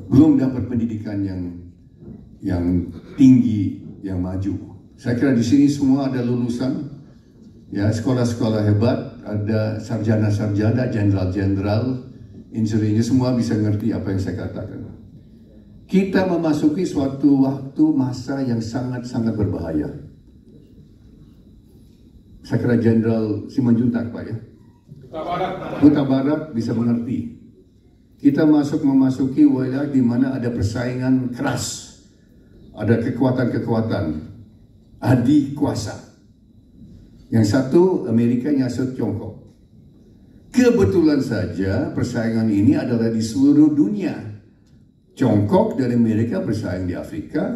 belum dapat pendidikan yang tinggi, yang maju. Saya kira di sini semua ada lulusan, ya, sekolah-sekolah hebat, ada sarjana-sarjana, jenderal-jenderal, insinyurnya, semua bisa ngerti apa yang saya katakan. Kita memasuki suatu waktu masa yang sangat-sangat berbahaya. Saya kira Jenderal Simanjuntak, Pak, ya, Huta Barat bisa mengerti. Kita memasuki wilayah di mana ada persaingan keras, ada kekuatan-kekuatan, adik kuasa. Yang satu Amerika, yang satu Tiongkok. Kebetulan saja persaingan ini adalah di seluruh dunia. Tiongkok dan Amerika bersaing di Afrika,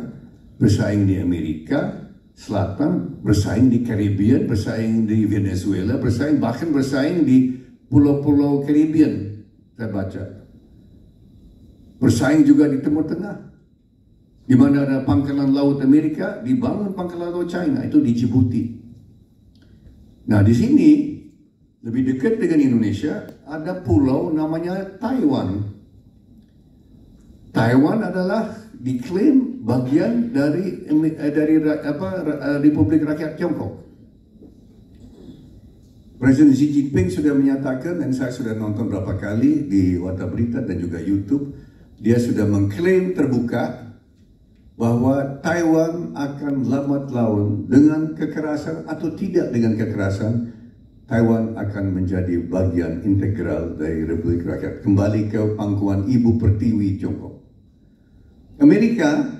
bersaing di Amerika Selatan, bersaing di Caribbean, bersaing di Venezuela, bahkan bersaing di pulau-pulau Caribbean. Saya baca. Bersaing juga di Timur Tengah, di mana ada pangkalan laut Amerika, dibangun pangkalan laut China, itu di Djibouti. Nah, di sini lebih dekat dengan Indonesia ada pulau namanya Taiwan. Taiwan adalah diklaim bagian dari Republik Rakyat Tiongkok. Presiden Xi Jinping sudah menyatakan, dan saya sudah nonton berapa kali di Warta Berita dan juga YouTube, dia sudah mengklaim terbuka bahwa Taiwan akan lambat laun dengan kekerasan atau tidak dengan kekerasan, Taiwan akan menjadi bagian integral dari Republik Rakyat, kembali ke pangkuan Ibu Pertiwi Tiongkok. Amerika,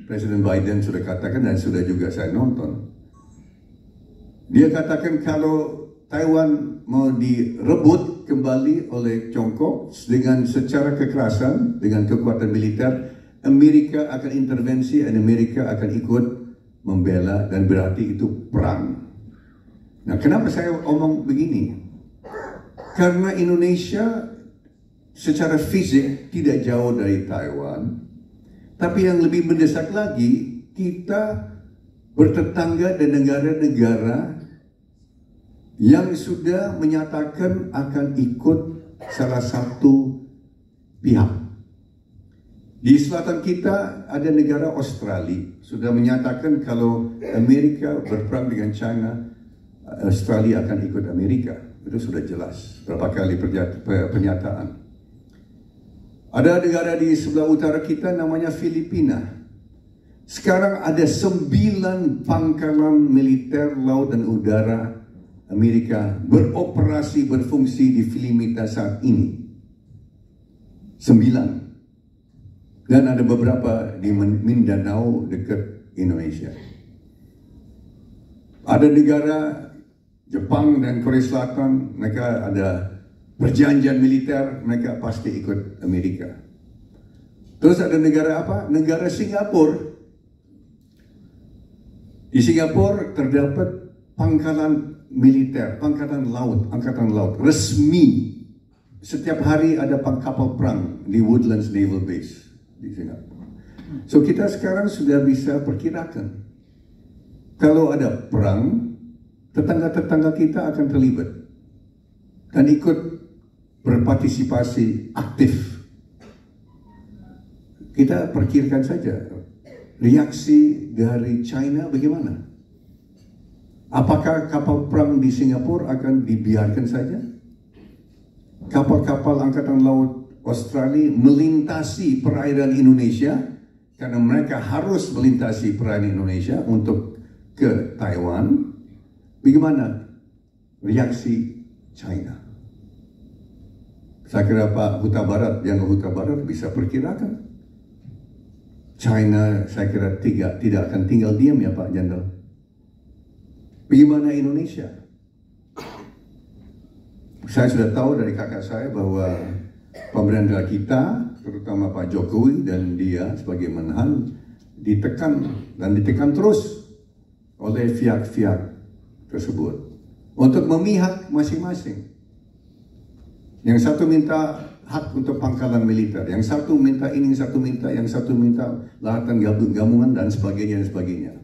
Presiden Biden sudah katakan dan sudah juga saya nonton, dia katakan kalau Taiwan mau direbut kembali oleh Tiongkok dengan secara kekerasan, dengan kekuatan militer, Amerika akan intervensi dan Amerika akan ikut membela, dan berarti itu perang. Nah, kenapa saya omong begini? Karena Indonesia secara fisik tidak jauh dari Taiwan, tapi yang lebih mendesak lagi, kita bertetangga dengan negara-negara yang sudah menyatakan akan ikut salah satu pihak. Di selatan kita ada negara Australia, sudah menyatakan kalau Amerika berperang dengan China, Australia akan ikut Amerika. Itu sudah jelas, berapa kali pernyataan. Ada negara di sebelah utara kita namanya Filipina. Sekarang ada 9 pangkalan militer laut dan udara Amerika beroperasi, berfungsi di Filipina saat ini. 9. Dan ada beberapa di Mindanao dekat Indonesia. Ada negara Jepang dan Korea Selatan, mereka ada perjanjian militer, mereka pasti ikut Amerika. Terus ada negara apa? Negara Singapura. Di Singapura terdapat pangkalan militer, angkatan laut resmi. Setiap hari ada kapal perang di Woodlands Naval Base di Singapura. So kita sekarang sudah bisa perkirakan, kalau ada perang, tetangga-tetangga kita akan terlibat dan ikut berpartisipasi aktif. Kita perkirakan saja reaksi dari China bagaimana. Apakah kapal perang di Singapura akan dibiarkan saja? Kapal-kapal angkatan laut Australia melintasi perairan Indonesia, karena mereka harus melintasi perairan Indonesia untuk ke Taiwan. Bagaimana reaksi China? Saya kira Pak Huta Barat, yang Huta Barat bisa perkirakan. China saya kira tidak akan tinggal diam, ya Pak Jenderal. Bagaimana Indonesia? Saya sudah tahu dari kakak saya bahwa pemerintah kita, terutama Pak Jokowi dan dia sebagai Menhan, ditekan terus oleh pihak-pihak tersebut untuk memihak masing-masing. Yang satu minta hak untuk pangkalan militer, yang satu minta ini, yang satu minta lahatan gabungan dan sebagainya.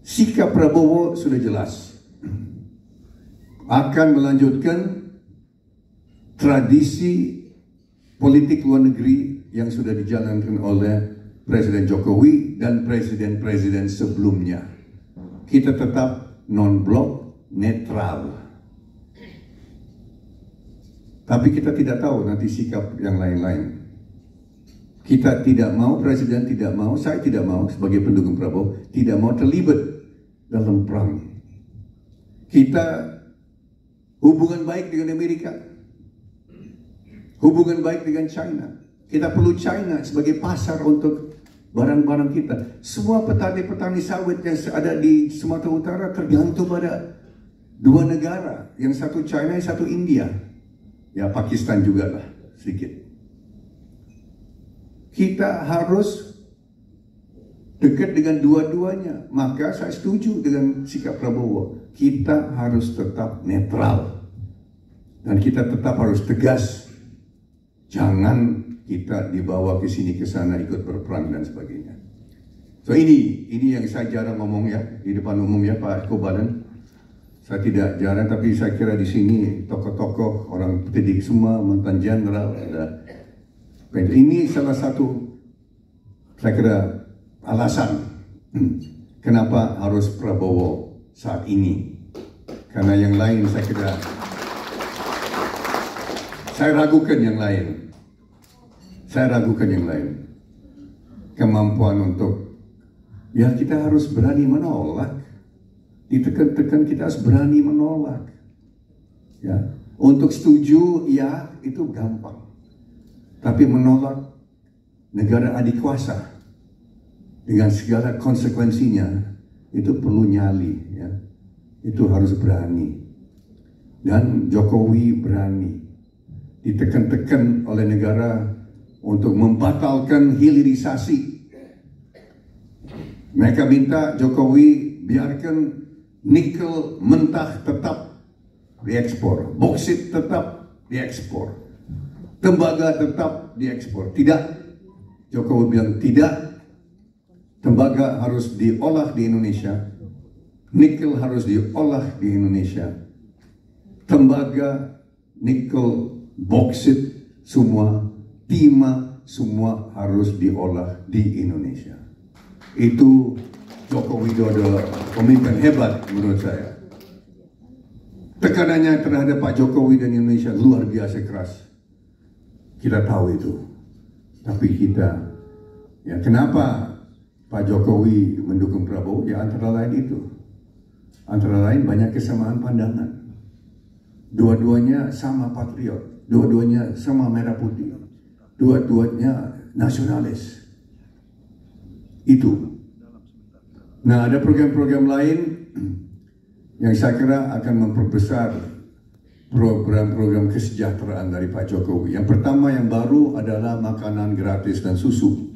Sikap Prabowo sudah jelas, akan melanjutkan tradisi politik luar negeri yang sudah dijalankan oleh Presiden Jokowi dan presiden-presiden sebelumnya. Kita tetap non-blok, netral. Tapi kita tidak tahu nanti sikap yang lain-lain. Kita tidak mau, presiden tidak mau, saya tidak mau sebagai pendukung Prabowo, tidak mau terlibat dalam perang. Kita hubungan baik dengan Amerika, hubungan baik dengan China. Kita perlu China sebagai pasar untuk barang-barang kita. Semua petani-petani sawit yang ada di Sumatera Utara tergantung pada dua negara, yang satu China, yang satu India. Ya, Pakistan juga lah sedikit. Kita harus dekat dengan dua-duanya. Maka saya setuju dengan sikap Prabowo. Kita harus tetap netral. Dan kita tetap harus tegas. Jangan kita dibawa ke sini ke sana ikut berperang dan sebagainya. So ini yang saya jarang ngomong ya di depan umum ya Pak Kobadan. Saya tidak jarang, tapi saya kira di sini tokoh-tokoh orang pendidik semua, mantan jenderal ada. Ini salah satu saya kira alasan kenapa harus Prabowo saat ini. Karena yang lain saya kira saya ragukan yang lain. Saya ragukan yang lain. Kemampuan untuk ya kita harus berani menolak. Ditekan-tekan kita harus berani menolak. Ya, untuk setuju ya itu gampang. Tapi menolak negara adik kuasa dengan segala konsekuensinya itu perlu nyali ya. Itu harus berani. Dan Jokowi berani. Ditekan-tekan oleh negara untuk membatalkan hilirisasi. Mereka minta Jokowi biarkan nikel mentah tetap diekspor, boksit tetap diekspor, tembaga tetap diekspor. Tidak, Jokowi bilang tidak. Tembaga harus diolah di Indonesia, nikel harus diolah di Indonesia, tembaga, nikel, boksit, semua, timah, semua harus diolah di Indonesia. Itu Joko Widodo pemimpin hebat menurut saya. Tekanannya terhadap Pak Jokowi dan Indonesia luar biasa keras. Kita tahu itu. Tapi kita, ya kenapa Pak Jokowi mendukung Prabowo? Ya antara lain itu. Antara lain banyak kesamaan pandangan. Dua-duanya sama patriot. Dua-duanya sama merah putih. Dua-duanya nasionalis. Itu. Nah, ada program-program lain yang saya kira akan memperbesar program-program kesejahteraan dari Pak Jokowi. Yang pertama yang baru adalah makanan gratis dan susu.